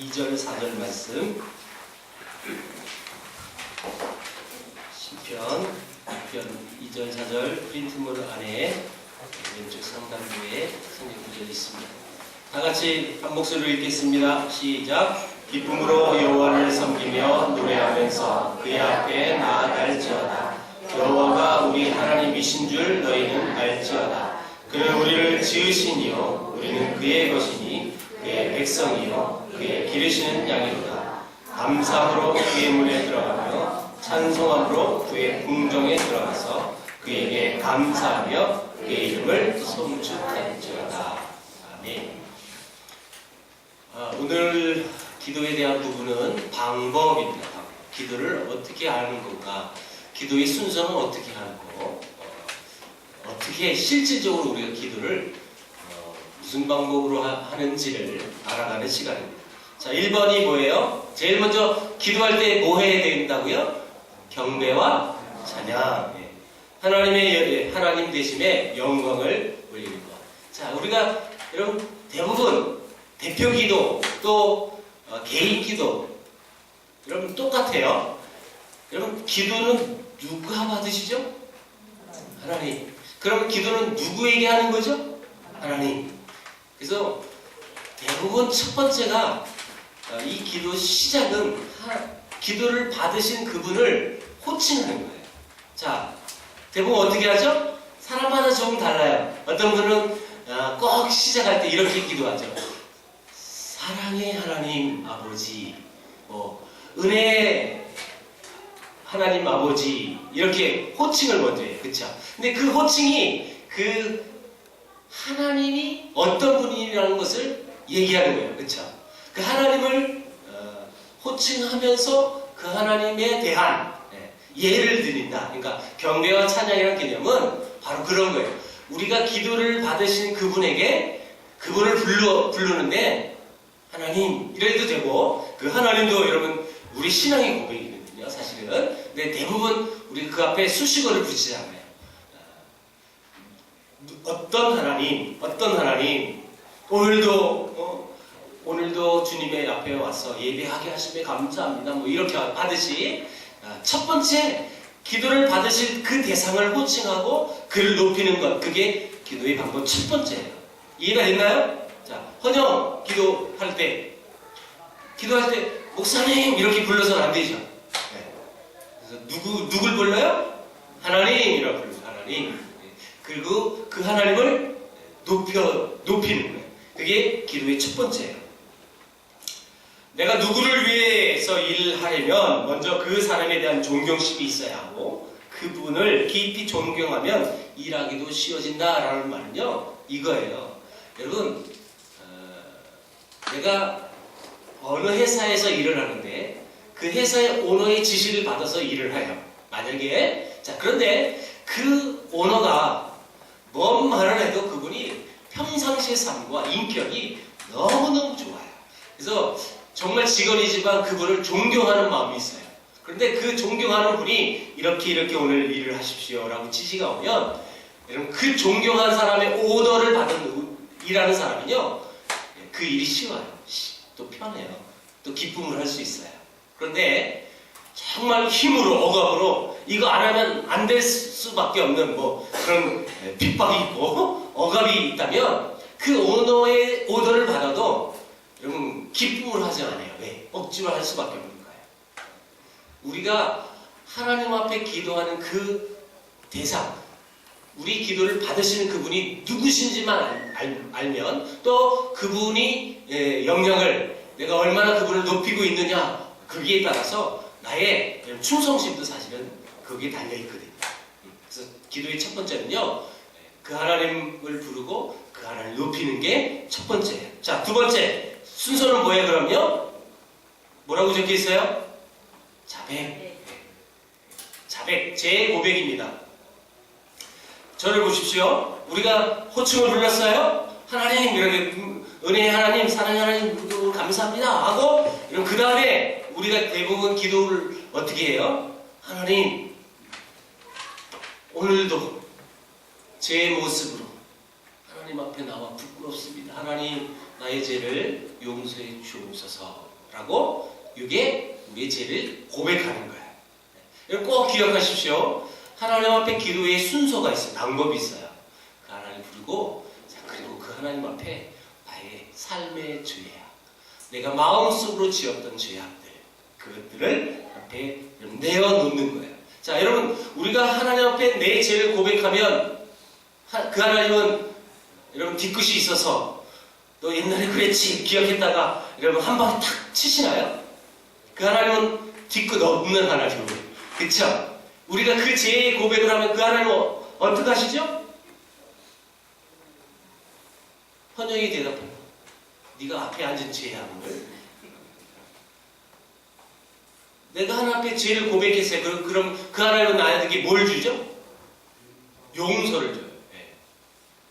2절, 4절 말씀 시편 2절, 4절 프린트물 안에 왼쪽 상단부에 성경 구절이 있습니다. 다같이 한 목소리로 읽겠습니다. 시작. 기쁨으로 여호와를 섬기며 노래하면서 그의 앞에 나아갈지어다. 여호와가 우리 하나님이신 줄 너희는 알지어다. 그는 우리를 지으시니요 우리는 그의 것이니 그의 백성이요 그의 기르시는 양이로다. 감사함으로 그의 문에 들어가며 찬송함으로 그의 궁정에 들어가서 그에게 감사하며 그의 이름을 송축할지어다. 아멘. 오늘 기도에 대한 부분은 방법입니다. 기도를 어떻게 하는 건가, 기도의 순서는 어떻게 하는 거, 어떻게 실질적으로 우리가 기도를 무슨 방법으로 하는지를 알아가는 시간입니다. 자, 1번이 뭐예요? 제일 먼저 기도할 때 뭐 해야 된다고요? 경배와 찬양. 하나님 대신에 영광을 올리는 것. 자, 우리가 여러분 대부분 대표 기도 또 개인 기도 여러분 똑같아요. 여러분 기도는 누가 받으시죠? 하나님. 그럼 기도는 누구에게 하는 거죠? 하나님. 그래서 대부분 첫 번째가 이 기도 시작은 기도를 받으신 그분을 호칭하는 거예요. 자, 대부분 어떻게 하죠? 사람마다 조금 달라요. 어떤 분은 꼭 시작할 때 이렇게 기도하죠. 사랑의 하나님 아버지, 은혜 하나님 아버지, 이렇게 호칭을 먼저 해요. 그쵸? 근데 그 호칭이 그 하나님이 어떤 분이라는 것을 얘기하는 거예요. 그쵸? 그 하나님을 호칭하면서 그 하나님에 대한 예를 드린다. 그러니까 경배와 찬양이라는 개념은 바로 그런 거예요. 우리가 기도를 받으신 그분에게 그분을 부르는데 하나님 이래도 되고, 그 하나님도 여러분 우리 신앙의 고백이거든요. 사실은. 근데 대부분 우리 그 앞에 수식어를 붙이잖아요. 어떤 하나님, 오늘도 주님의 앞에 와서 예배하게 하심에 감사합니다. 이렇게 하듯이 첫 번째 기도를 받으실 그 대상을 호칭하고 그를 높이는 것, 그게 기도의 방법 첫 번째예요. 이해가 됐나요? 자, 헌영 기도할 때 목사님 이렇게 불러서는 안 되죠. 그래서 누굴 불러요? 하나님이라고 불러요. 하나님. 그리고 그 하나님을 높이는 거예요. 그게 기도의 첫 번째예요. 내가 누구를 위해서 일하려면 먼저 그 사람에 대한 존경심이 있어야 하고, 그분을 깊이 존경하면 일하기도 쉬워진다라는 말은요, 이거예요. 여러분, 내가 어느 회사에서 일을 하는데 그 회사의 오너의 지시를 받아서 일을 해요. 만약에 그런데 그 오너가 뭔 말을 해도 그분이 평상시의 삶과 인격이 너무너무 좋아요. 그래서 정말 직원이지만 그분을 존경하는 마음이 있어요. 그런데 그 존경하는 분이 이렇게 오늘 일을 하십시오 라고 지시가 오면, 여러분 그 존경한 사람의 오더를 받은 일하는 사람은요, 그 일이 쉬워요. 또 편해요. 또 기쁨을 할 수 있어요. 그런데 정말 힘으로 억압으로 이거 안 하면 안 될 수밖에 없는 그런 핍박이 있고 억압이 있다면 그 오너의 오더를 받아도 여러분 기쁨을 하지 않아요. 왜? 억지로 할 수밖에 없는 거예요. 우리가 하나님 앞에 기도하는 그 대상, 우리 기도를 받으시는 그분이 누구신지만 알면, 또 그분이 영향을, 내가 얼마나 그분을 높이고 있느냐, 거기에 따라서 나의 충성심도 사실은 거기에 달려있거든요. 그래서 기도의 첫 번째는요, 그 하나님을 부르고 그 하나님을 높이는 게 첫 번째예요. 자, 두 번째 순서는 뭐예요? 그럼요, 뭐라고 적혀 있어요? 자백. 자백, 제 고백입니다. 저를 보십시오. 우리가 호칭을 불렀어요. 하나님, 이렇게 은혜의 하나님, 사랑의 하나님 감사합니다 하고, 그 다음에 우리가 대부분 기도를 어떻게 해요? 하나님, 오늘도 제 모습으로 하나님 앞에 나와 부끄럽습니다. 하나님, 나의 죄를 용서해 주옵소서라고 이게 우리의 죄를 고백하는 거예요. 이거 꼭 기억하십시오. 하나님 앞에 기도의 순서가 있어요. 방법이 있어요. 그 하나님 부르고 그리고 그 하나님 앞에 나의 삶의 죄악, 내가 마음속으로 지었던 죄악들, 그것들을 앞에 내어놓는 거예요. 자, 여러분, 우리가 하나님 앞에 내 죄를 고백하면 그 하나님은 여러분 뒤끝이 있어서 너 옛날에 그랬지 기억했다가 여러분 한 방에 탁 치시나요? 그 하나님은 뒤끝 없는 하나님이에요. 그쵸? 우리가 그 죄의 고백을 하면 그 하나님은 어떻게 하시죠? 헌영이 대답해요. 네가 앞에 앉은 죄야. 내가 하나님 앞에 죄를 고백했어요. 그럼 그 하나님은 나에게 뭘 주죠? 용서를 줘요. 네.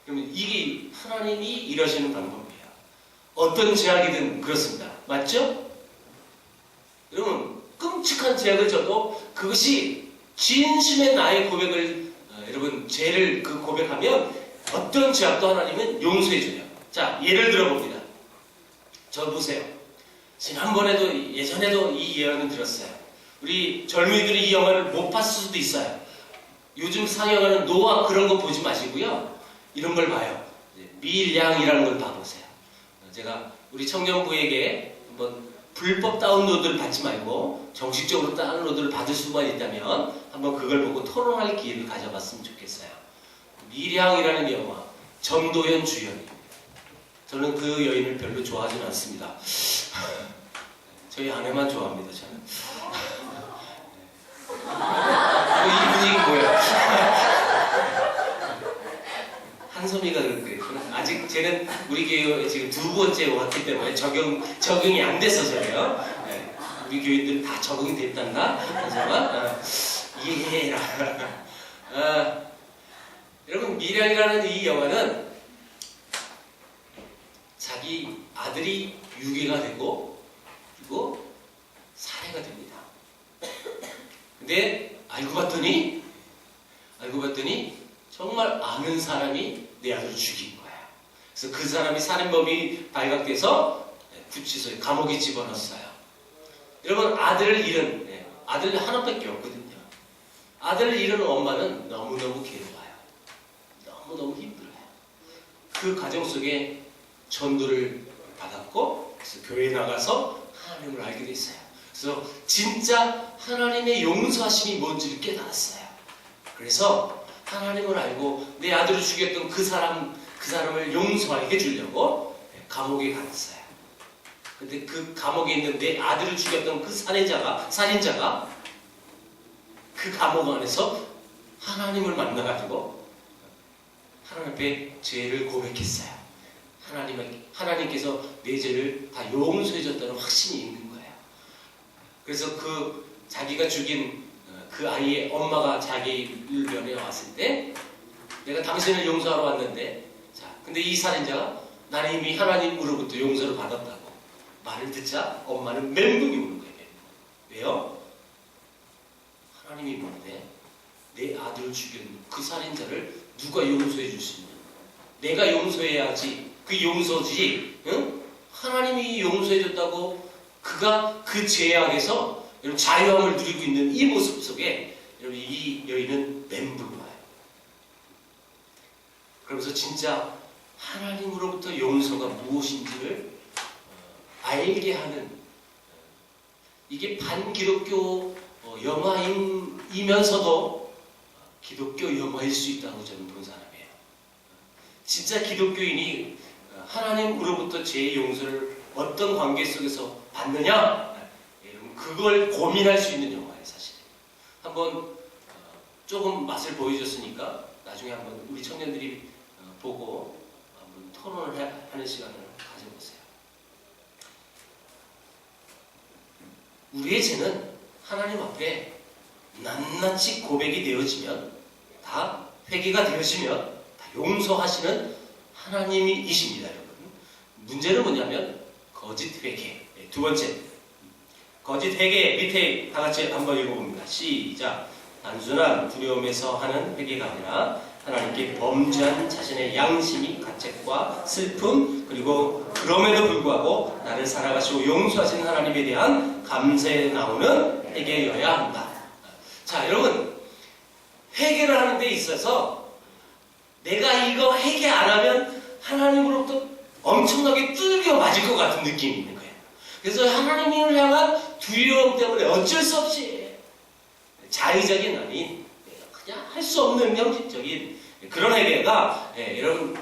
그러면 이게 하나님이 일하시는 방법이에요. 어떤 죄악이든 그렇습니다. 맞죠? 여러분, 끔찍한 죄악을 져도 그것이 진심의 나의 고백을 여러분 죄를 고백하면 어떤 죄악도 하나님은 용서해줘요. 자, 예를 들어봅니다. 저 보세요. 지난번에도 예전에도 이 예언을 들었어요. 우리 젊은이들이 이 영화를 못 봤을 수도 있어요. 요즘 상영하는 노아 그런 거 보지 마시고요. 이런 걸 봐요. 밀양이라는 걸 봐보세요. 제가 우리 청년부에게 한번 불법 다운로드를 받지 말고 정식적으로 다운로드를 받을 수만 있다면 한번 그걸 보고 토론할 기회를 가져봤으면 좋겠어요. 밀양이라는 영화, 전도연 주연입니다. 저는 그 여인을 별로 좋아하지는 않습니다. 저희 아내만 좋아합니다. 저는. 이 분위기 뭐예요? 한소미가 그럴 거예요. 아직 쟤는 우리 교회에 지금 두 번째 왔기 때문에 적응이 안 됐어서요. 네. 우리 교인들 다 적응이 됐단가? 한소가 이해해라. 여러분, 밀양이라는 이 영화는 자기 아들이 유괴가 되고 그리고 살해가 됩니다. 근데 알고 봤더니 정말 아는 사람이 내 아들을 죽인 거예요. 그래서 그 사람이 살인범이 발각돼서 구치소에 감옥에 집어넣었어요. 여러분, 아들을 잃은 아들 하나밖에 없거든요. 아들을 잃은 엄마는 너무너무 괴로워요. 너무너무 힘들어요. 그 과정 속에 전도를 받았고 그래서 교회에 나가서 하나님을 알게 됐어요. 그래서 진짜 하나님의 용서하심이 뭔지를 깨달았어요. 그래서 하나님을 알고 내 아들을 죽였던 그 사람을 용서해 주려고 감옥에 갔어요. 근데 그 감옥에 있는 내 아들을 죽였던 그 살인자가 그 감옥 안에서 하나님을 만나가지고 하나님 앞에 죄를 고백했어요. 하나님께서 내 죄를 다 용서해 줬다는 확신이 있는 거예요. 그래서 자기가 죽인 그 아이의 엄마가 자기를 면회 왔을 때 내가 당신을 용서하러 왔는데 근데 이 살인자가 나는 이미 하나님으로부터 용서를 받았다고 말을 듣자 엄마는 멘붕이 오는 거예요. 왜요? 하나님이 뭔데 내 아들을 죽인 그 살인자를 누가 용서해 줄 수 있냐? 내가 용서해야지. 그 용서지. 응? 하나님이 용서해 줬다고 그가 그 죄악에서 자유함을 누리고 있는 이 모습 속에 이 여인은 멘붕이 와요. 그러면서 진짜 하나님으로부터 용서가 무엇인지를 알게 하는 이게 반기독교 영화이면서도 기독교 영화일 수 있다고 저는 본 사람이에요. 진짜 기독교인이 하나님으로부터 죄의 용서를 어떤 관계 속에서 받느냐? 그걸 고민할 수 있는 영화예요, 사실. 한번 조금 맛을 보여줬으니까 나중에 한번 우리 청년들이 보고 한번 토론을 하는 시간을 가져보세요. 우리의 죄는 하나님 앞에 낱낱이 고백이 되어지면 다 회개가 되어지면 다 용서하시는 하나님이십니다, 여러분. 문제는 뭐냐면 거짓 회개. 두 번째, 거짓 회개 밑에 다 같이 한번 읽어봅니다. 시작. 단순한 두려움에서 하는 회개가 아니라 하나님께 범죄한 자신의 양심이 가책과 슬픔, 그리고 그럼에도 불구하고 나를 살아가시고 용서하시는 하나님에 대한 감사에 나오는 회개여야 한다. 자, 여러분, 회개를 하는 데 있어서 내가 이거 회개 안 하면 하나님으로부터 엄청나게 뚫겨 맞을 것 같은 느낌이 있는 거예요. 그래서 하나님을 향한 두려움 때문에 어쩔 수 없이 자의적인 아닌 그냥 할 수 없는 형식적인 그런 회개가 여러분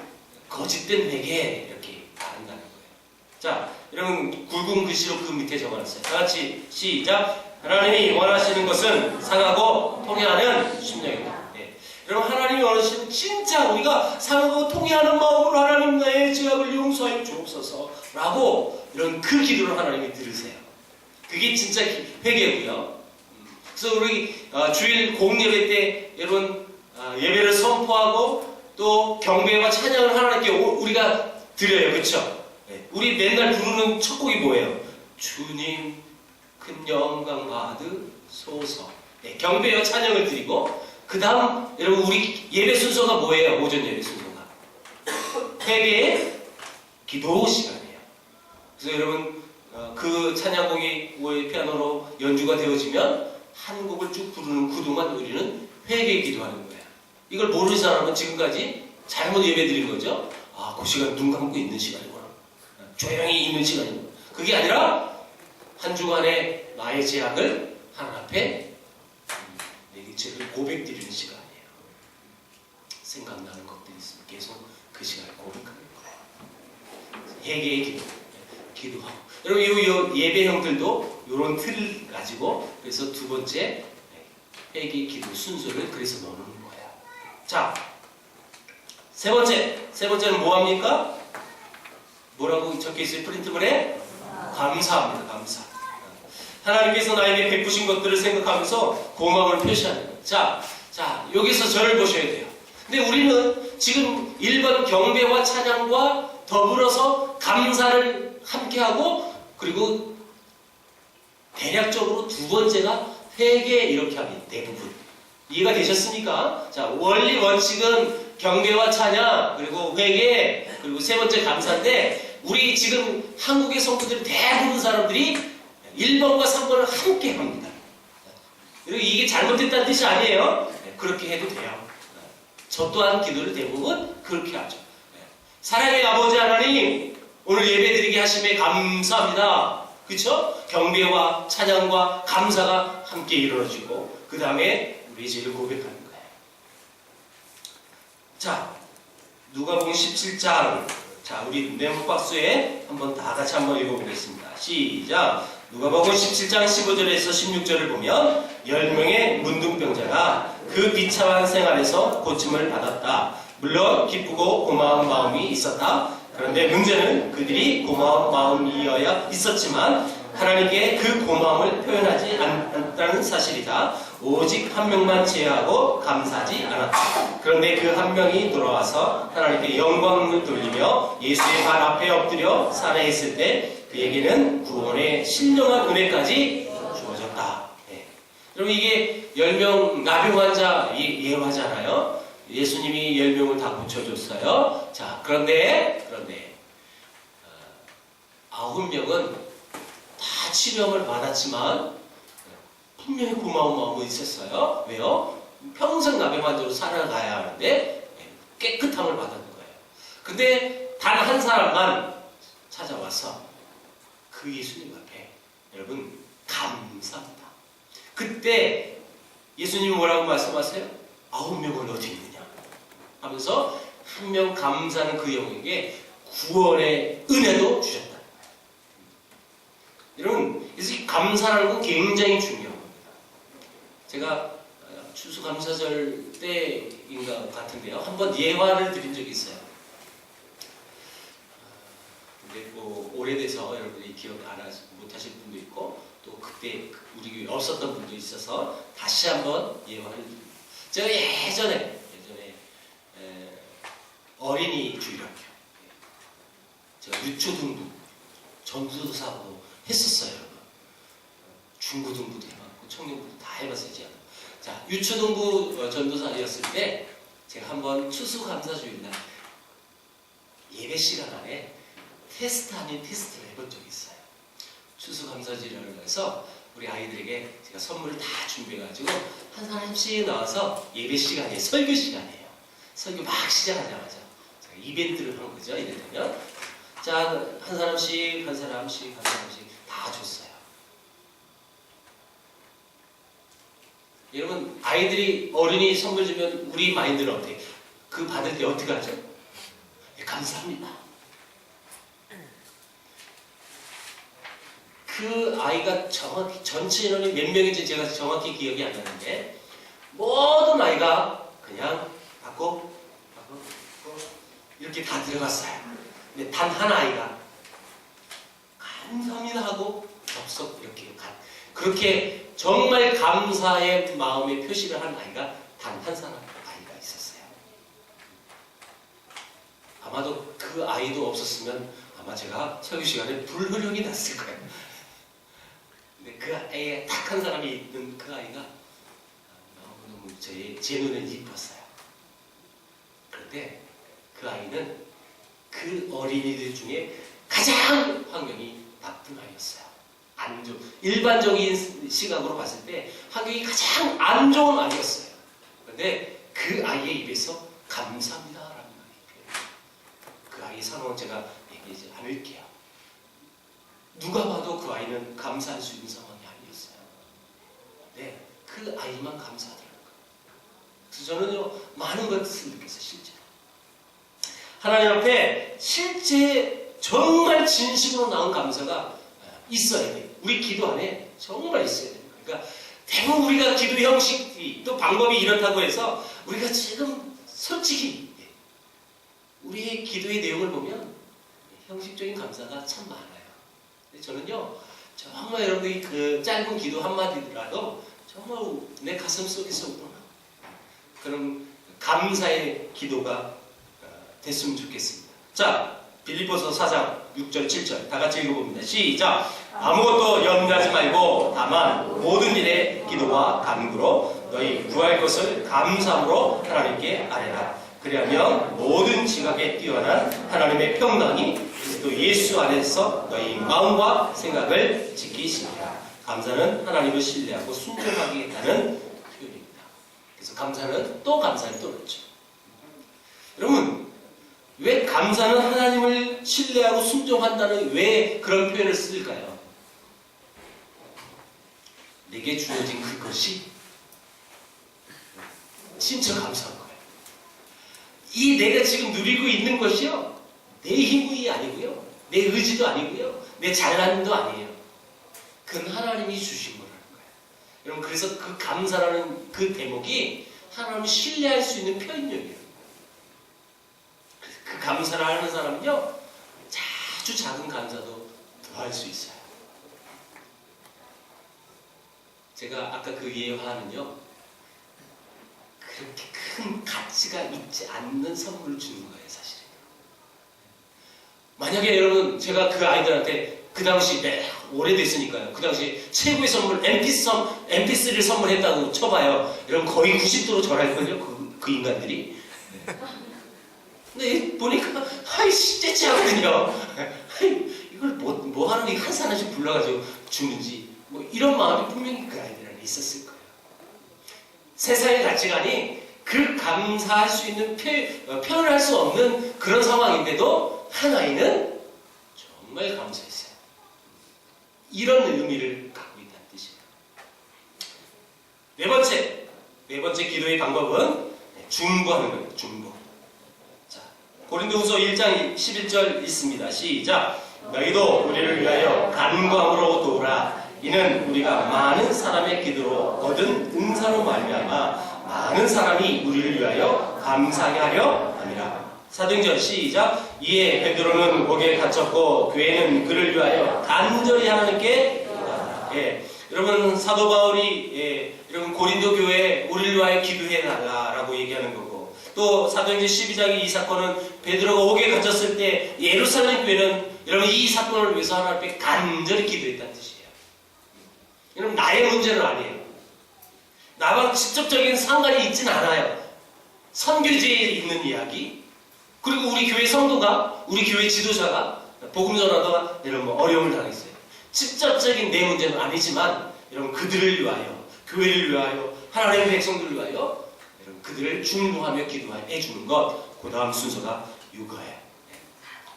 거짓된 회개 이렇게 말한다는 거예요. 자, 여러분 굵은 글씨로 그 밑에 적어놨어요. 다 같이 시작. 하나님이 원하시는 것은 상하고 통회하는 심령이다. 여러분 하나님이 원하시는 진짜 우리가 상하고 통회하는 마음으로 하나님 나의 죄악을 용서하여 주옵소서 라고 이런 그 기도를 하나님이 들으세요. 그게 진짜 회개고요. 그래서 우리 주일 공예배 때 여러분 예배를 선포하고 또 경배와 찬양을 하나님께 우리가 드려요. 그렇죠? 우리 맨날 부르는 첫 곡이 뭐예요? 주님 큰 영광 받으소서. 경배와 찬양을 드리고 그 다음 여러분 우리 예배 순서가 뭐예요? 오전 예배 순서가 회개의 기도 시간이에요. 그래서 여러분 그 찬양곡이 피아노로 연주가 되어지면 한 곡을 쭉 부르는 그동안 우리는 회개 기도하는 거예요. 이걸 모르는 사람은 지금까지 잘못 예배 드린 거죠. 아, 그 시간 눈 감고 있는 시간이구나. 조용히 있는 시간이구나. 그게 아니라 한 주간의 나의 죄악을 하나님 앞에 내 죄를 고백드리는 시간이에요. 생각나는 것들이 있으면 계속 그 시간을 고백하는 거예요. 회개의 기도하고. 여러분 이 예배형들도 이런 틀을 가지고 그래서 두 번째 회개 기도 순서를 그래서 넣는 거예요. 자, 세 번째는 뭐합니까? 뭐라고 적혀있어요? 프린트물에? 감사합니다. 감사. 하나님께서 나에게 베푸신 것들을 생각하면서 고마움을 표시하는 거예요. 자, 여기서 저를 보셔야 돼요. 근데 우리는 지금 1번 경배와 찬양과 더불어서 감사를 함께하고 그리고 대략적으로 두 번째가 회개 이렇게 합니다. 대부분. 이해가 되셨습니까? 자, 원리 원칙은 경배와 찬양 그리고 회개 그리고 세 번째 감사인데 우리 지금 한국의 성도들 대부분 사람들이 1번과 3번을 함께 합니다. 그리고 이게 잘못됐다는 뜻이 아니에요. 그렇게 해도 돼요. 저 또한 기도를 대부분 그렇게 하죠. 사랑의 아버지 하나님 오늘 예배드리게 하심에 감사합니다. 그렇죠? 경배와 찬양과 감사가 함께 이루어지고 그 다음에 우리 죄를 고백하는 거예요. 자, 누가복음 17장. 자, 우리 네모박스에 한번 다 같이 한번 읽어보겠습니다. 시작. 누가복음 17장 15절에서 16절을 보면 10명의 문둥병자가 그 비참한 생활에서 고침을 받았다. 물론 기쁘고 고마운 마음이 있었다. 그런데 문제는 그들이 고마운 마음이어야 있었지만 하나님께 그 고마움을 표현하지 않았다는 사실이다. 오직 한 명만 제하고 감사하지 않았다. 그런데 그 한 명이 돌아와서 하나님께 영광을 돌리며 예수의 발 앞에 엎드려 살아있을 때 그에게는 구원의 신령한 은혜까지 주어졌다. 여러분 이게 10명 나병 환자 예화잖아요. 예수님이 10명을 다 고쳐줬어요. 자, 그런데 9명은 다 치명을 받았지만 분명히 고마운 마음이 있었어요. 왜요? 평생 나병 환자로 살아가야 하는데 깨끗함을 받았는 거예요. 근데 단 한 사람만 찾아와서 그 예수님 앞에 여러분 감사합니다. 그때 예수님이 뭐라고 말씀하세요? 9명은 어디 있느냐 하면서 한 명 감사하는 그 영에게 구원의 은혜도 주셨다. 여러분, 그래서 이 감사라는 건 굉장히 중요한 겁니다. 제가 추수감사절 때인가 같은데요. 한번 예화를 드린 적이 있어요. 근데 뭐 오래돼서 여러분이 기억 못하실 분도 있고 또 그때 우리 교회 없었던 분도 있어서 다시 한번 예화를 드립니다. 제가 예전에 어린이 주일학교 제가 유초등부 전도사하고 했었어요. 여러분. 중고등부도 해봤고 청년부도 다 해봤어요. 제가. 자, 유초등부 전도사였을 때 제가 한번 추수감사주일날 예배 시간 안에 테스트 아닌 테스트를 해본 적이 있어요. 추수감사주일을 해서 우리 아이들에게 제가 선물을 다 준비해가지고 한 사람씩 나와서 예배 시간에 설교 시간이에요. 설교 막 시작하자마자 제가 이벤트를 한 거죠. 이랬더니 자, 한 사람씩 다 줬어요. 여러분, 아이들이 어른이 선물 주면 우리 마인드는 어떻게? 그 받을 때 어떻게 하죠? 네, 감사합니다. 그 아이가 정확히 전체 인원이 몇 명인지 제가 정확히 기억이 안 나는데 모든 아이가 그냥 받고 이렇게 다 들어갔어요. 근데 단 한 아이가 감사합니다 하고 접속 이렇게 그렇게 정말 감사의 마음의 표시를 한 아이가 단 한 사람 아이가 있었어요. 아마도 그 아이도 없었으면 아마 제가 설교 시간에 불효령이 났을 거예요. 근데 그 아이에 딱 한 사람이 있는 그 아이가 너무 제 눈엔 이뻤어요. 그런데 그 아이는 그 어린이들 중에 가장 환경이 나쁜 아이였어요. 안 좋은, 일반적인 시각으로 봤을 때 환경이 가장 안 좋은 아이였어요. 그런데 그 아이의 입에서 감사합니다라는 말이 표현해요. 그 아이의 상황은 제가 얘기하지 않을게요. 누가 봐도 그 아이는 감사할 수 있는 상황이 아니었어요. 네, 그 아이만 감사하더라고요. 그래서 저는요, 많은 것을 느꼈어요, 실제로. 하나님 앞에 실제 정말 진심으로 나온 감사가 있어야 돼요. 우리 기도 안에 정말 있어야 돼요. 그러니까 대부분 우리가 기도 형식이 또 방법이 이렇다고 해서 우리가 지금 솔직히 우리의 기도의 내용을 보면 형식적인 감사가 참 많아요. 저는요, 정말 여러분이 그 짧은 기도 한마디라도 정말 내 가슴 속에서 우러나 그런 감사의 기도가 됐으면 좋겠습니다. 자, 빌립보서 4장 6절 7절 다 같이 읽어봅니다. 시작! 아무것도 염려하지 말고 다만 모든 일에 기도와 간구로 너희 구할 것을 감사함으로 하나님께 아뢰라. 그리하면 모든 지각에 뛰어난 하나님의 평강이 그리스도 예수 안에서 너희 마음과 생각을 지키시리라. 감사는 하나님을 신뢰하고 순종하겠다는 표현입니다. 그래서 감사는 또 감사를 또 그렇죠. 여러분, 왜 감사는 하나님을 신뢰하고 순종한다는 왜 그런 표현을 쓸까요? 내게 주어진 그것이 진짜 감사한 거예요. 이 내가 지금 누리고 있는 것이요, 내 힘이 아니고요, 내 의지도 아니고요, 내 잘남도 아니에요. 그건 하나님이 주신 거라는 거예요. 여러분, 그래서 그 감사라는 그 대목이 하나님을 신뢰할 수 있는 표현력이에요. 그 감사를 하는 사람은요, 아주 작은 감사도 더할 수 있어요. 제가 아까 그 예화는요, 그렇게 큰 가치가 있지 않는 선물을 주는 거예요, 사실은. 만약에 여러분, 제가 그 아이들한테 그 당시, 오래됐으니까요. 그 당시 최고의 선물, MP3를 선물했다고 쳐봐요. 여러분, 거의 90도로 절할걸요, 그 인간들이. 근데 보니까, 쎄째 하거든요. 이걸 뭐 하는 한 사람씩 불러가지고 주는지, 뭐 이런 마음이 분명히 그 아이들 안에 있었을 거예요. 세상의 가치관이 그 감사할 수 있는 표현을 할 수 없는 그런 상황인데도 한 아이는 정말 감사했어요. 이런 의미를 갖고 있다는 뜻이에요. 네 번째 기도의 방법은 중보하는 거예요. 중보. 자, 고린도후서 1장 11절 있습니다. 시작. 너희도 우리를 위하여 간구함으로 도우라. 이는 우리가 많은 사람의 기도로 얻은 은사로 말미암아 많은 사람이 우리를 위하여 감사하게 하려 함이라. 사도행전 시작. 이에 베드로는 옥에 갇혔고 교회는 그를 위하여 간절히 하나님께 기도하라. 여러분, 사도 바울이 여러분 고린도 교회에 우리를 위하여 기도해 달라라고 얘기하는 거고, 또 사도행전 12장의 이 사건은 베드로가 옥에 갇혔을 때 예루살렘 교회는 여러분 이 사건을 위해서 하나님께 간절히 기도했다는 뜻이에요. 여러분, 나의 문제는 아니에요. 나랑 직접적인 상관이 있진 않아요. 선교지에 있는 이야기, 그리고 우리 교회 성도가, 우리 교회 지도자가, 복음 전하다가 이런 어려움을 당했어요. 직접적인 내 문제는 아니지만 여러분 그들을 위하여, 교회를 위하여, 하나님의 백성들을 위하여 여러분 그들을 중보하며 기도해 주는 것, 그 다음 순서가 유거예요.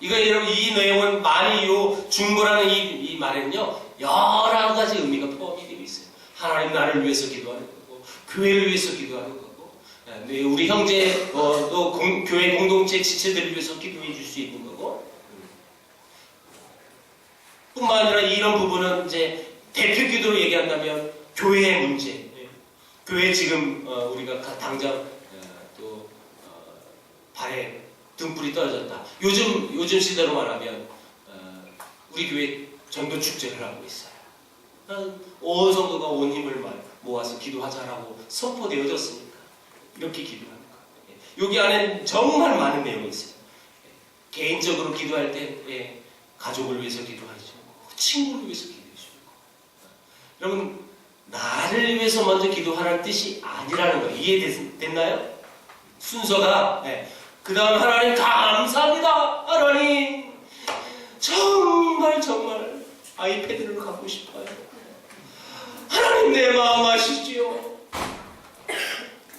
이거 여러분 이 내용은 많이 중보라는 이 말에는요 여러 가지 의미가 포함이 되어 있어요. 하나님 나를 위해서 기도하는 거고, 교회를 위해서 기도하는 거고, 우리 형제 또 교회 공동체 지체들을 위해서 기도해 줄 수 있는 거고, 뿐만 아니라 이런 부분은 이제 대표 기도로 얘기한다면 교회의 문제, 교회 지금 우리가 당장 또 발에 등불이 떨어졌다. 요즘 시대로 말하면 우리 교회 전도 축제를 하고 있어요. 온 성도가 온 힘을 모아서 기도하자라고 선포되어졌으니까 이렇게 기도하는 거예요. 여기 안에 정말 많은 내용이 있어요. 개인적으로 기도할 때 가족을 위해서 기도하죠. 친구를 위해서 기도해 주는 거. 여러분 나를 위해서 먼저 기도하라는 뜻이 아니라는 거 이해됐나요? 순서가 그 다음 하나님 감사합니다. 하나님 정말 아이패드를 갖고 싶어요. 하나님 내 마음 아시지요?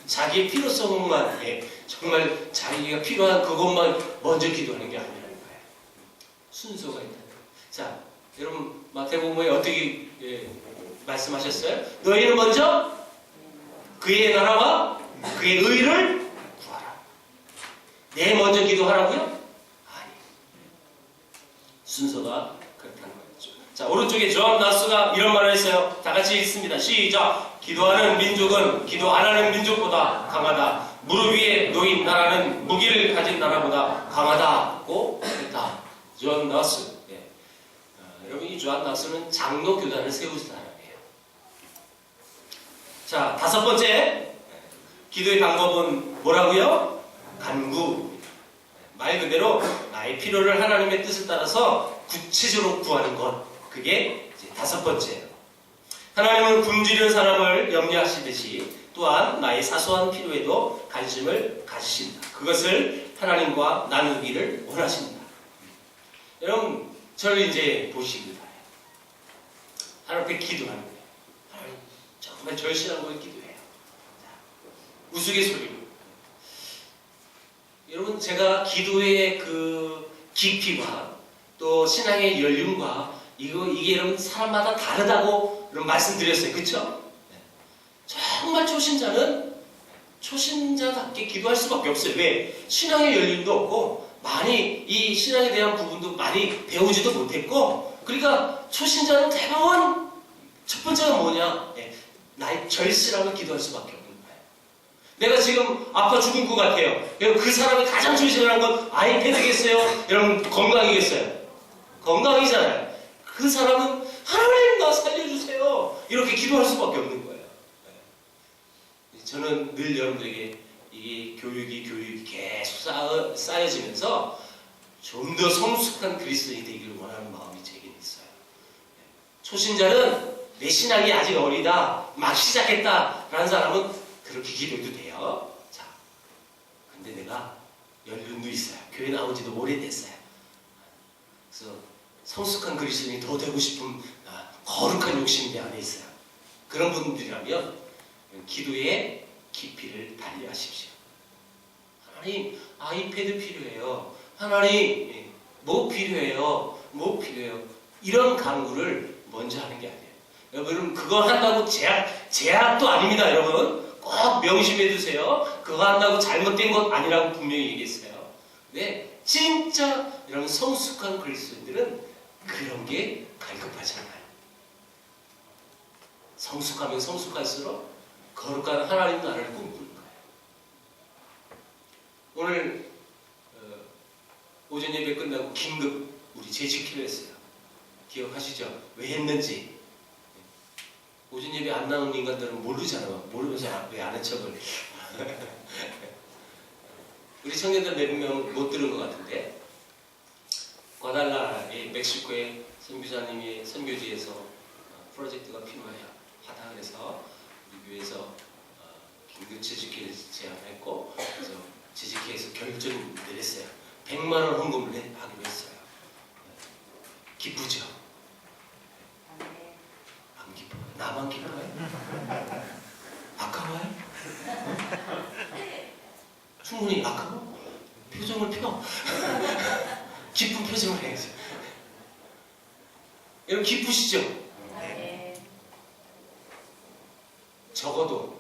자기의 필요성만 정말 자기가 필요한 그것만 먼저 기도하는 게 아니라는 거예요. 순서가 있다. 자, 여러분 마태복음에 어떻게 말씀하셨어요? 너희는 먼저 그의 나라와 그의 의를 구하라. 내 먼저 기도하라고요? 아니. 순서가 그렇다는 거죠. 자, 오른쪽에 존 나스가 이런 말을 했어요. 다 같이 읽습니다. 시작. 기도하는 민족은 기도 안 하는 민족보다 강하다. 무릎 위에 놓인 나라는 무기를 가진 나라보다 강하다고 했다. 존 나스. 여러분 이 존 나스는 장로 교단을 세운 사람이에요. 자, 다섯 번째 기도의 방법은 뭐라고요? 간구. 말 그대로 나의 필요를 하나님의 뜻을 따라서 구체적으로 구하는 것. 그게 이제 다섯 번째예요. 하나님은 굶주린 사람을 염려하시듯이 또한 나의 사소한 필요에도 관심을 가지신다. 그것을 하나님과 나누기를 원하십니다. 여러분 저를 이제 보시기 바래요. 하나님께 기도하는 거예요. 하나님 정말 절실한 걸 기도해요. 우스갯소리로. 여러분 제가 기도의 그 깊이와 또 신앙의 연륜과 이게 여러분 사람마다 다르다고 말씀드렸어요. 그쵸? 정말 초신자는 초신자답게 기도할 수밖에 없어요. 왜? 신앙의 연륜도 없고 많이 이 신앙에 대한 부분도 많이 배우지도 못했고, 그러니까 초신자는 대부분 첫 번째가 뭐냐? 나의 절실함을 기도할 수밖에 없는 거예요. 내가 지금 아파 죽은 것 같아요. 여러분 그 사람이 가장 절실한 건 아이패드겠어요? 여러분 건강이겠어요? 건강이잖아요. 그 사람은 하나님 나 살려주세요. 이렇게 기도할 수밖에 없는 거예요. 저는 늘 여러분들에게 이게 교육이 계속 쌓여지면서 좀 더 성숙한 그리스도인이 되기를 원하는 마음이 제게 있어요. 초신자는 내 신앙이 아직 어리다, 막 시작했다라는 사람은 그렇게 기도해도 돼요. 자, 근데 내가 연륜도 있어요. 교회 나온 지도 오래됐어요. 그래서 성숙한 그리스도인이 더 되고 싶은 거룩한 욕심이 내 안에 있어요. 그런 분들이라면 기도의 깊이를 달리하십시오. 하나님 아이패드 필요해요. 하나님 뭐 필요해요? 뭐 필요해요? 이런 간구를 먼저 하는 게 아니에요. 여러분 그거 한다고 제약도 아닙니다. 여러분 꼭 명심해 두세요. 그거 한다고 잘못된 것 아니라고 분명히 얘기했어요. 네, 진짜 이런 성숙한 그리스도인들은 그런 게 갈급하지 않아요. 성숙하면 성숙할수록 거룩한 하나님 나라를 꿈꾸는 거예요. 오늘 오전 예배 끝나고 긴급 우리 재직기를 했어요. 기억하시죠? 왜 했는지. 오전 예배 안 나오는 인간들은 모르잖아요. 모르면서 왜 아는 척을. 우리 청년들 몇 명 못 들은 것 같은데, 과달라의 멕시코의 선교사님이 선교지에서 프로젝트가 필요하다 그래서 우리 교회에서 그 재직회를 제안했고, 그래서 재직회에서 결정을 내렸어요. 100만 원 헌금을 하기로 했어요. 기쁘죠? 안 기뻐요? 나만 기뻐요? 아까워요? 충분히 아까워? 표정을 펴. 기쁜 표정을 해야죠. 여러분 기쁘시죠? 네. 적어도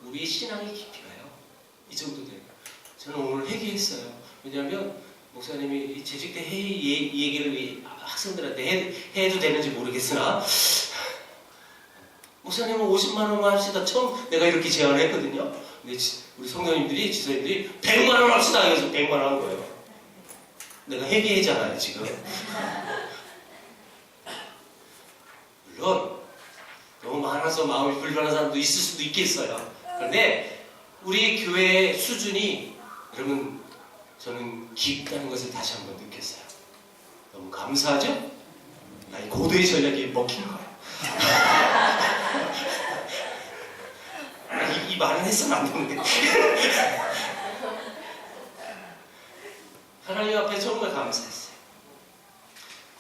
우리 신앙의 깊이가요. 이 정도 돼요. 저는 오늘 회개했어요. 왜냐하면 목사님이 재직대 회의 얘기를 학생들한테 해도 되는지 모르겠으나 목사님은 50만 원만 합시다. 처음 내가 이렇게 제안을 했거든요. 근데 우리 성도님들이, 지사님들이 100만 원 합시다. 그래서 100만 원 한 거예요. 내가 회개했잖아요, 지금. 물론 너무 많아서 마음이 불편한 사람도 있을 수도 있겠어요. 그런데 우리 교회의 수준이 여러분 저는 깊다는 것을 다시 한번 느꼈어요. 너무 감사하죠? 이 고도의 전략이 먹히는 거예요. 이 말은 했으면 안 되는데. 하나님 앞에 정말 감사했어요.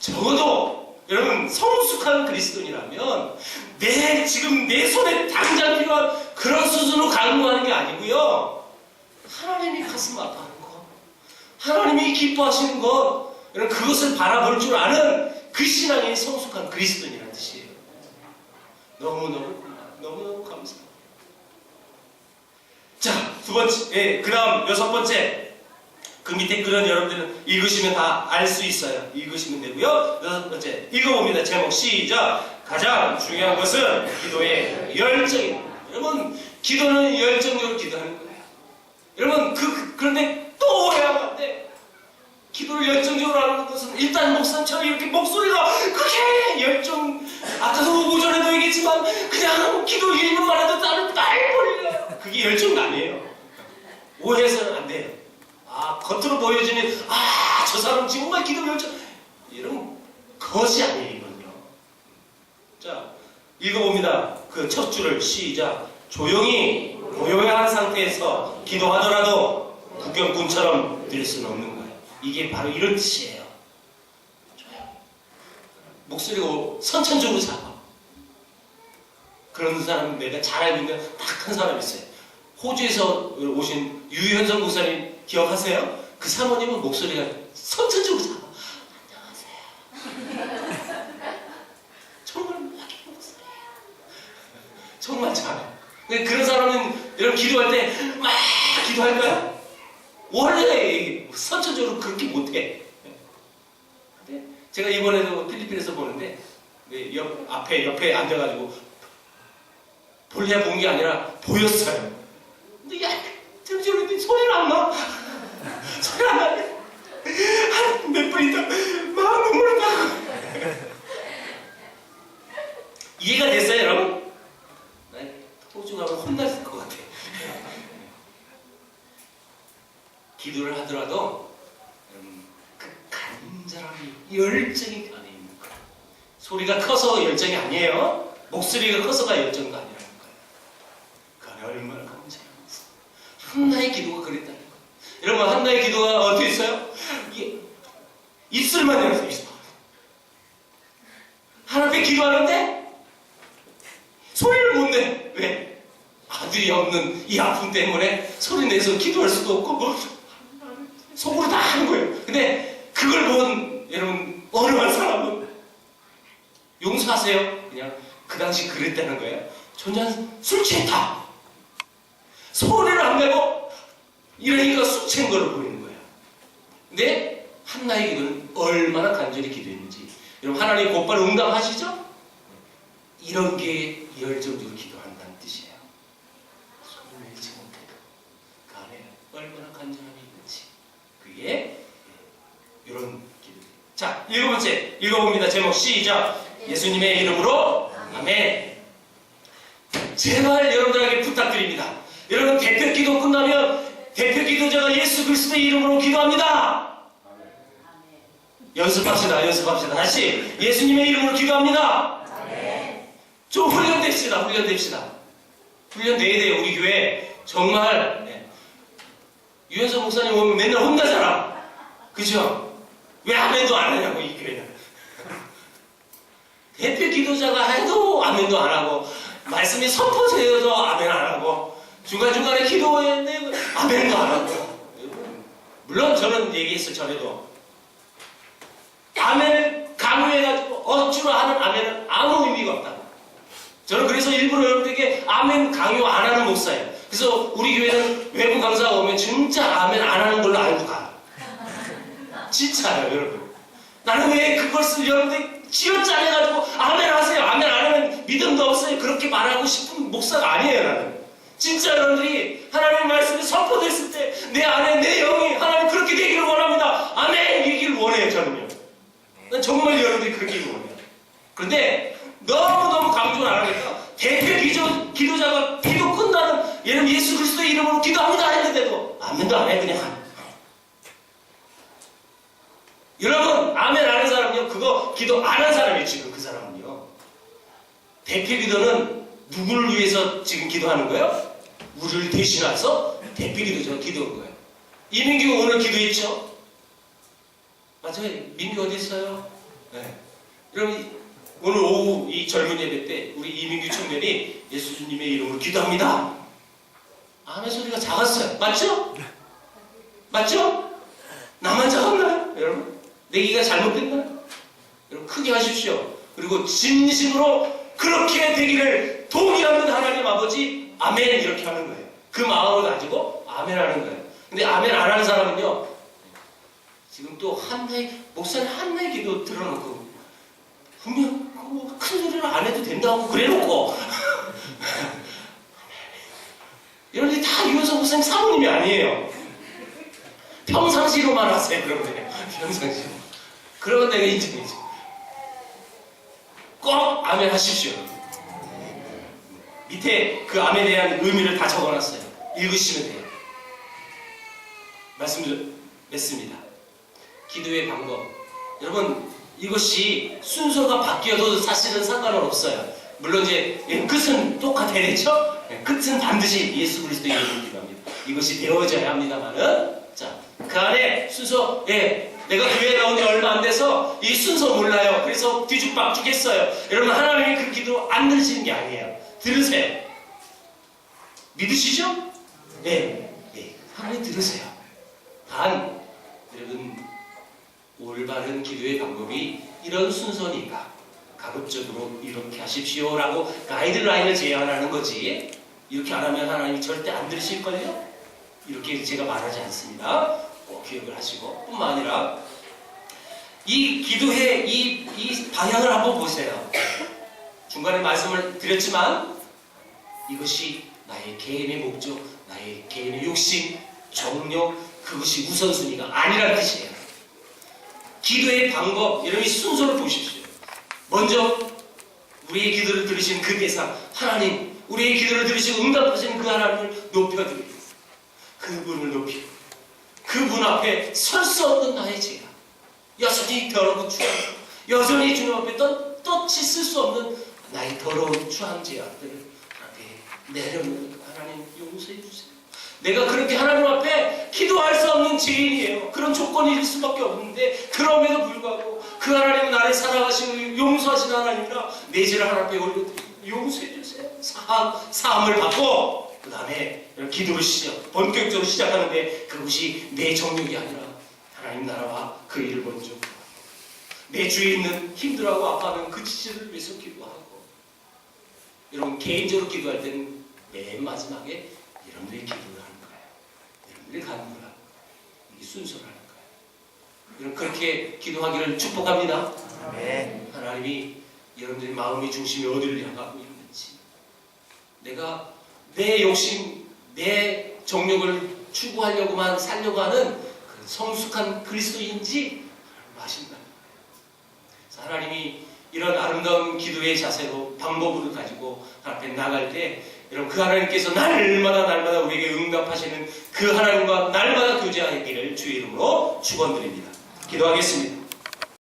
적어도 여러분 성숙한 그리스도인이라면 지금 내 손에 당장 필요한 그런 수준으로 강구하는 게 아니고요. 하나님이 가슴 아파하는 것, 하나님이 기뻐하시는 것, 여러분 그것을 바라볼 줄 아는 그 신앙이 성숙한 그리스도인이라는 뜻이에요. 너무너무 감사합니다. 자, 두 번째, 그 다음 6번째. 그 밑에 글은 여러분들은 읽으시면 다 알 수 있어요. 읽으시면 되고요. 6번째 읽어봅니다. 제목 시작. 가장 중요한 것은 기도의 열정입니다. 여러분 기도는 열정적으로 기도하는 거예요. 여러분 그런데 또 오해하면 안 돼. 기도를 열정적으로 하는 것은 일단 목사님처럼 이렇게 목소리가 그렇게 아까도 오전에도 얘기했지만 그냥 기도 1분만 해도 나는 벌려요. 그게 열정 아니에요. 오해해서는 안 돼요. 겉으로 보여지는 저 사람 정말 기도 열정 이런 것이 아니에요. 이건요. 자 읽어봅니다. 그 첫 줄을 시작. 조용히 고요한 상태에서 기도하더라도 국경꾼처럼 될 수는 없는 거예요. 이게 바로 이런 뜻이에요. 목소리가 선천적으로 작아. 그런 사람 내가 잘 알고 있는 딱 한 사람이 있어요. 호주에서 오신 유현성 목사님 기억하세요? 그 사모님은 목소리가 선천적으로 작아. 안녕하세요. 정말 막힌 목소리예요. 정말 작아. 근데 그런 사람은 여러분 기도할 때 막 기도할까요? 원래 선천적으로 그렇게 못해. 근데 제가 이번에도 필리핀에서 보는데 옆에 앉아가지고 볼래 본 게 아니라 보였어요. 근데 정신이 소리를 안 나. 소리 안 나네. 한 몇 분 있다 막 눈물을 나고. 이해가 됐어요, 여러분? 호주가면 혼났을 것 같아. 기도를 하더라도 여러분 그 간절함이 열정이 안에 있는 거예요. 소리가 커서 열정이 아니에요. 목소리가 커서가 열정도 아니라는 거예요. 그 안에 얼마나 감사합니다. 한나의 기도가 그랬다는 거예요. 여러분 한나의 기도가 어떻게 있어요? 입술만 열어서 있어. 하나님께 기도하는데 소리를 못 내. 왜? 아들이 없는 이 아픔 때문에 소리 내서 기도할 수도 없고 속으로 다 하는 거예요. 근데 그걸 본 여러분 어느 한 사람은 용서하세요. 그냥 그 당시 그랬다는 거예요. 전혀 술 취했다. 소리를 안 내고 이러니까 술 취한 거를 보이는 거예요. 근데 한나의 기도는 얼마나 간절히 기도했는지 여러분 하나님 곧바로 응답하시죠? 이런 게 열정적으로 기도한다는 뜻이에요. 소리를 내지 못해도 그 안에 얼마나 간절함이 있는지 그게 이런 기도. 자, 7번째 읽어봅니다. 제목 시작. 예수님의 이름으로 아멘. 제발 여러분들에게 부탁드립니다. 여러분 대표 기도 끝나면 대표 기도자가 예수 그리스도의 이름으로 기도합니다. 연습합시다. 다시 예수님의 이름으로 기도합니다. 좀 훈련됩시다. 훈련 내야 돼요. 우리 교회 정말 유현석 목사님 오면 맨날 혼나잖아. 그죠? 왜 아멘도 안 하냐고 이 교회는. 대표 기도자가 해도 아멘도 안 하고 말씀이 선포되어도 아멘 안 하고 중간중간에 기도했는데 아멘도 안 하고. 물론 저는 얘기했어요. 전에도 아멘을 강요해가지고 억지로 하는 아멘은 아무 의미가 없다. 저는 그래서 일부러 여러분들에게 아멘 강요 안 하는 목사예요. 그래서 우리 교회는 외부 강사가 오면 진짜 아멘 안 하는 걸로 알고 가. 진짜요, 여러분. 나는 왜 그것을 여러분들 쥐어짜내가지고 아멘 하세요. 아멘 안 하면 믿음도 없어요. 그렇게 말하고 싶은 목사가 아니에요, 나는. 진짜 여러분들이 하나님의 말씀이 선포됐을 때 내 안에 내 영이 하나님 그렇게 되기를 원합니다. 아멘 이기를 원해요, 저는요. 난 정말 여러분들이 그렇게 원해요. 그런데 너무너무 강조를 안 하니까 대표 기도자가 기도 끝나는 예를 예수 그리스도의 이름으로 기도합니다 했는데도 아멘도 안 해 그냥. 여러분 아멘 안 하는 사람은요 그거 기도 안 한 사람이에요. 지금 그 사람은요. 대표 기도는 누구를 위해서 지금 기도하는 거예요? 우리를 대신해서 대표 기도자가 기도한 거예요. 이민규 오늘 기도했죠? 맞아요. 민규 어디 있어요? 네. 여러분 오늘 오후 이 젊은 예배 때 우리 이민규 청년이 예수님의 이름으로 기도합니다. 아멘 소리가 작았어요. 맞죠? 맞죠? 나만 작았나요? 여러분? 내기가 잘못됐나요? 여러분 크게 하십시오. 그리고 진심으로 그렇게 되기를 동의하는 하나님 아버지 아멘 이렇게 하는 거예요. 그 마음을 가지고 아멘 하는 거예요. 근데 아멘 안 하는 사람은요 지금 또 한나의 목사님 한나의 기도 들어놓고 분명 큰 소리를 안 해도 된다고 그래놓고 여러분들이 다 유현석 목사님 사모님이 아니에요. 평상시로만 하세요. 여러분들 평상시로. 그러면 내가 인정해줘. 꼭 아멘 하십시오. 밑에 그 아멘에 대한 의미를 다 적어놨어요. 읽으시면 돼요. 말씀 맺습니다. 기도의 방법. 여러분 이것이 순서가 바뀌어도 사실은 상관은 없어요. 물론 이제 끝은 똑같아야 되죠? 끝은 반드시 예수 그리스도의 이름으로 기도합니다. 이것이 되어져야 합니다만은 자, 그 안에 순서 내가 교회에 나온 지 얼마 안 돼서 이 순서 몰라요. 그래서 뒤죽박죽 했어요. 여러분 하나님이 그 기도 안 들으시는 게 아니에요. 들으세요. 믿으시죠? 네. 하나님 들으세요. 단 여러분 올바른 기도의 방법이 이런 순서니까 가급적으로 이렇게 하십시오라고 가이드라인을 제안하는 거지 이렇게 안 하면 하나님이 절대 안 들으실걸요? 이렇게 제가 말하지 않습니다. 꼭 기억을 하시고 뿐만 아니라 이 기도의 이 방향을 한번 보세요. 중간에 말씀을 드렸지만 이것이 나의 개인의 목적, 나의 개인의 욕심, 정욕 그것이 우선순위가 아니라는 뜻이에요. 기도의 방법, 여러분이 순서를 보십시오. 먼저 우리의 기도를 들으신 그 대상 하나님, 우리의 기도를 들으시고 응답하시는 그 하나님을 높여드립니다. 그분을 높이고 그분 앞에 설 수 없는 나의 죄가 여전히 더럽고 추하고 여전히 주님 앞에 떳떳이 쓸 수 없는 나의 더러운 추한 죄악들을 앞에 내려놓는 하나님 용서해 주세요. 내가 그렇게 하나님 앞에 기도할 수 없는 죄인이에요. 그런 조건일 수밖에 없는데 그럼에도 불구하고 그 하나님은 나를 사랑하시고 용서하시는 하나님이라 내 죄를 하나님 앞에 올려드립니다. 용서해 주세요. 사함을 받고 그 다음에 기도를 본격적으로 시작하는데 그것이 내 정욕이 아니라 하나님 나라와 그 일을 먼저 내 주위에 있는 힘들어하고 아파하는 그 지체를 위해서 기도하고 여러분 개인적으로 기도할 때는 맨 마지막에 여러분들이 기도를 하는 거예요. 여러분들이 간구를 하는 거예요. 이 순서를 하는 거예요. 여러분 그렇게 기도하기를 축복합니다. 네. 하나님이 여러분들의 마음의 중심이 어디를 향하고 있는지 내가 내 욕심, 내 정욕을 추구하려고만 살려고 하는 그 성숙한 그리스도인지 아신다. 하나님이 이런 아름다운 기도의 자세로 방법으로 가지고 앞에 나갈 때 여러분 그 하나님께서 날마다 우리에게 응답하시는 그 하나님과 날마다 교제하기를 주의 이름으로 축원드립니다. 기도하겠습니다.